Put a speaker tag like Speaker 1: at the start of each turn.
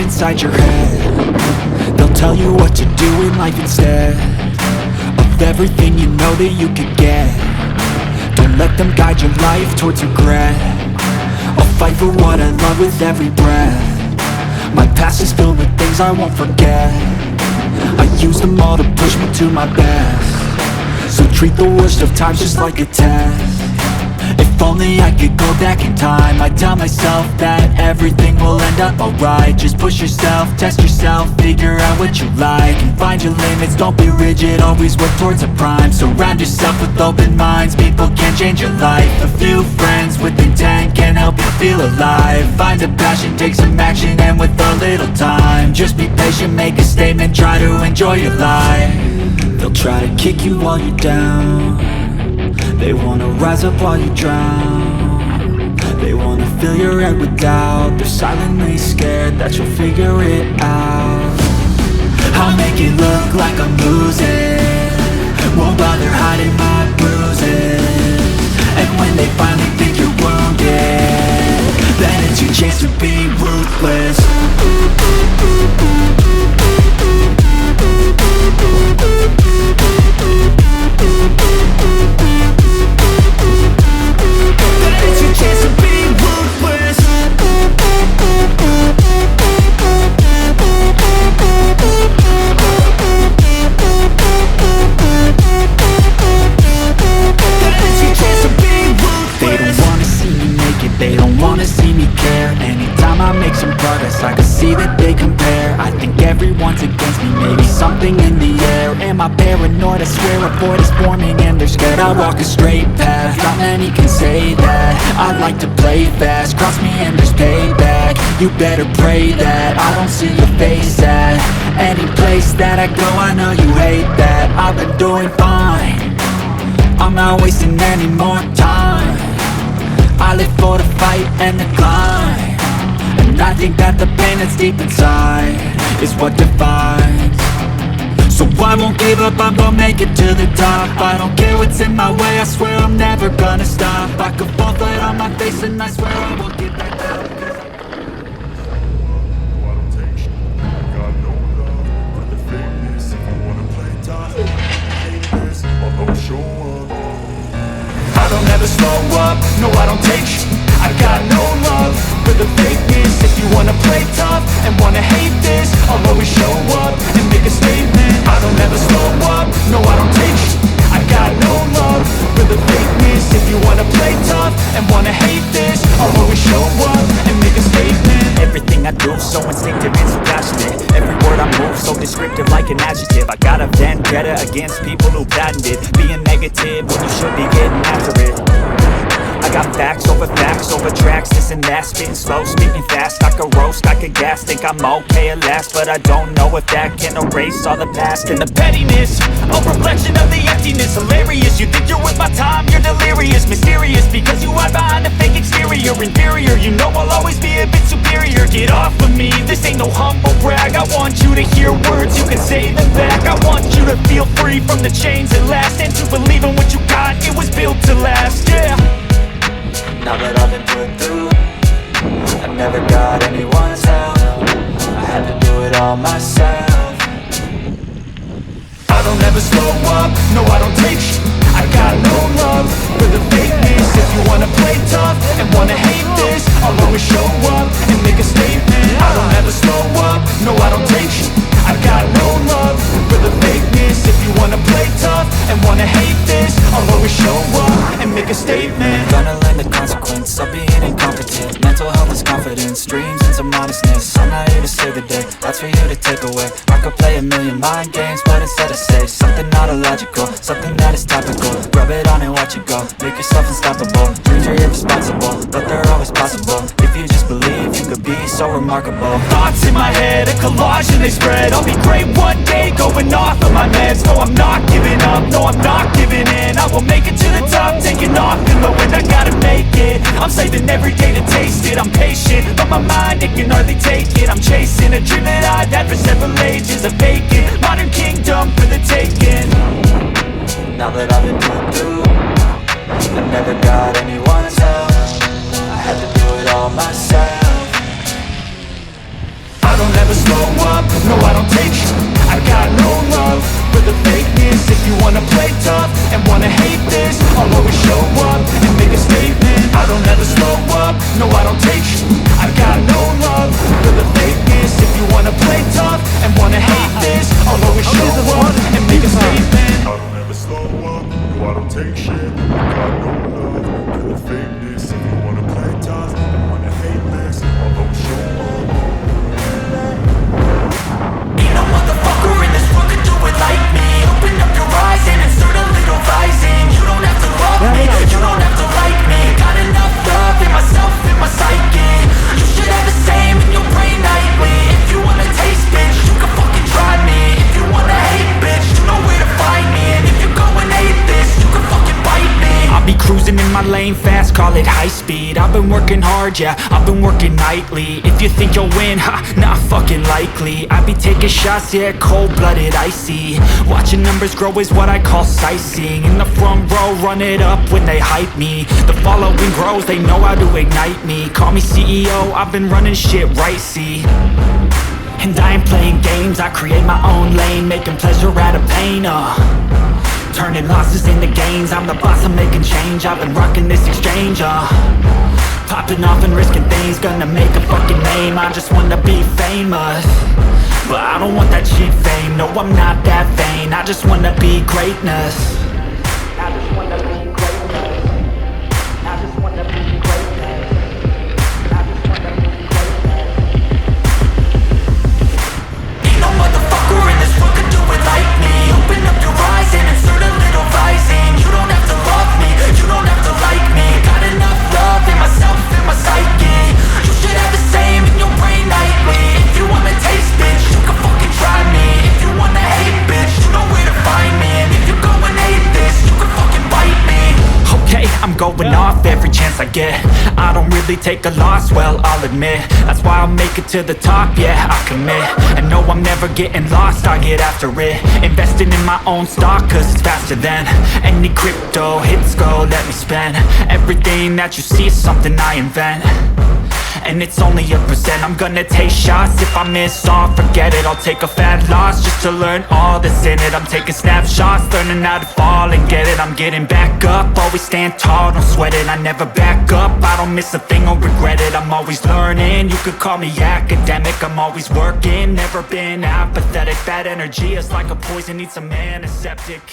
Speaker 1: inside your head. They'll tell you what to do in life instead of everything you know that you could get. Don't let them guide your life towards regret. I'll fight for what I love with every breath. My past is filled with things I won't forget. I use them all to push me to my best. So treat the worst of times just like a test. If only I could go back in time, I'd tell myself that everything will end up alright. Just push yourself, test yourself, figure out what you like, and find your limits, don't be rigid, always work towards a prime. Surround yourself with open minds, people can change your life. A few friends with intent can help you feel alive. Find a passion, take some action, and with a little time, just be patient, make a statement, try to enjoy your life. They'll try to kick you while you're down. They wanna rise up while you drown. They wanna fill your head with doubt. They're silently scared that you'll figure it out. I'll make it look like I'm losing, won't bother hiding my bruises. And when they finally think you're wounded, then it's your chance to be ruthless. It's your chance to be ruthless. It's your chance to be ruthless. They don't wanna see me make it, they don't wanna see me care. Anytime I make some progress, I can see that they compare. I think everyone's against me, maybe something in the air. Am I paranoid? I swear a void is forming and they're scared I walk a straight path. Not many can say that. I like to play fast, cross me and there's payback. You better pray that I don't see your face at any place that I go. I know you hate that. I've been doing fine, I'm not wasting any more time. I live for the fight and the climb, and I think that the pain that's deep inside is what defines. So I won't give up, I'm gonna make it to the top. I don't care what's in my way, I swear I'm never gonna stop. I could fall flat on my face and I swear I won't get back up. I don't ever slow up, no I don't take sh**. I got no love for the fakeness. If you wanna play tough and wanna hate this, I'll always show up and make a statement. I don't ever slow up, no I don't take sh**. I got no love for the fakeness. If you wanna play tough and wanna hate this, I'll always show up and make a statement. Everything I do so instinctive and so passionate. Every word I move so descriptive like an adjective. I got a vendetta against people who patented being negative when you should be getting after it. I got facts over tracks, this and that. Spitting slow, speaking fast, I could roast, I could gas. Think I'm okay at last, but I don't know if that can erase all the past. And the pettiness, a reflection of the emptiness. Hilarious, you think you're with my time, you're delirious. Mysterious, because you hide behind a fake exterior. Inferior, you know I'll always be a bit superior. Get off of me, this ain't no humble brag. I want you to hear words, you can say them back. I want you to feel free from the chains that last, and to believe in what you got, it was built to last, yeah. Now that I've been put through, I never got anyone's help. I had to do it all myself. I don't ever slow up, no I don't take sh**. I got no love for the fakeness. If you wanna play tough and wanna hate this, I'll always show up and make a statement. I don't ever slow up, no I don't take sh**. I got no love for the fakeness. If you wanna play tough and wanna hate this, I'll always show up and make a statement. Gonna learn the consequence of being incompetent. Mental health is confidence, dreams and some honestness. I'm not here to save the day, that's for you to take away. I could play a million mind games, but instead I say something not illogical, something that is topical. Rub it on and watch it go, make yourself unstoppable. Dreams are irresponsible, but they're always possible. If you just believe, you could be so remarkable. Thoughts in my head, a collage and they spread. I'll be great one day, going off of my meds. No, I'm not giving up, no, I'm not giving in. I will make it to the top, taking off in the wind. I gotta make it, I'm saving every day to taste it. I'm patient, but my mind, it can hardly take it. I'm chasing a dream that I've had for several ages. A vacant, modern kingdom for the taking. Now that I've been put through, I never got anyone's help. I had to do it all myself. I don't ever never slow up, no I don't take sh**. I got no love for the fakeness. If you wanna play tough and wanna hate this, I'll always show up and make a statement. I don't ever slow up, no I don't take sh**. I got no love for the fakeness. If you wanna play tough and wanna hate this, I'll always show up and make a statement.
Speaker 2: I don't ever slow up, no I don't take shit. I got no love for the fakeness. If you wanna play tough and wanna hate this, I'll always show up.
Speaker 1: Ain't no motherfucker in this world could do it like me. Open up your eyes and insert a little rising. You don't have to love me, you don't have to like me. Got enough love in myself, in my psyche. You should have the same in your brain nightly. If you wanna taste, bitch, you can fucking try me. If you wanna hate, bitch, you know where to find me. And if you go and hate this, you can fucking bite me. I'll be cruising in my lane fast, call it high speed. I've been working hard, yeah, I've been working nightly. If you think you'll win, ha, not fucking likely. I be taking shots, yeah, cold-blooded, icy. Watching numbers grow is what I call sightseeing. In the front row, run it up when they hype me. The following grows, they know how to ignite me. Call me CEO, I've been running shit right, see. And I ain't playing games, I create my own lane. Making pleasure out of pain, turning losses into gains. I'm the boss, I'm making change. I've been rocking this exchange, popping off and risking things. Gonna make a fucking name, I just wanna be famous. But I don't want that cheap fame, no I'm not that vain. I just wanna be greatness. I just wanna be greatness. I just wanna be greatness. I just wanna be greatness. Ain't no motherfucker in this world could do it like me. Open up your eyes and insert a little rising. You don't have to love me, you don't have to like me. Got enough love in myself, in my psyche. You should have the same in your brain nightly. If you wanna taste, bitch, you can fucking try me. If you wanna hate, bitch, you know where to find me. And if you go and hate this, you can fucking bite me. Okay, I'm going off every chance I get. I don't really take a loss, well, I'll admit. That's why I'll make it to the top, yeah, I commit. And no, I'm never getting lost, I get after it. Investing in my own stock, cause it's faster than any crypto hits go, let me spend. Everything that you see is something I invent. And it's only a percent. I'm gonna take shots. If I miss all, forget it. I'll take a fat loss just to learn all that's in it. I'm taking snapshots, learning how to fall and get it. I'm getting back up, always stand tall, don't sweat it. I never back up, I don't miss a thing or regret it. I'm always learning, you could call me academic. I'm always working, never been apathetic. Bad energy is like a poison, needs some antiseptic.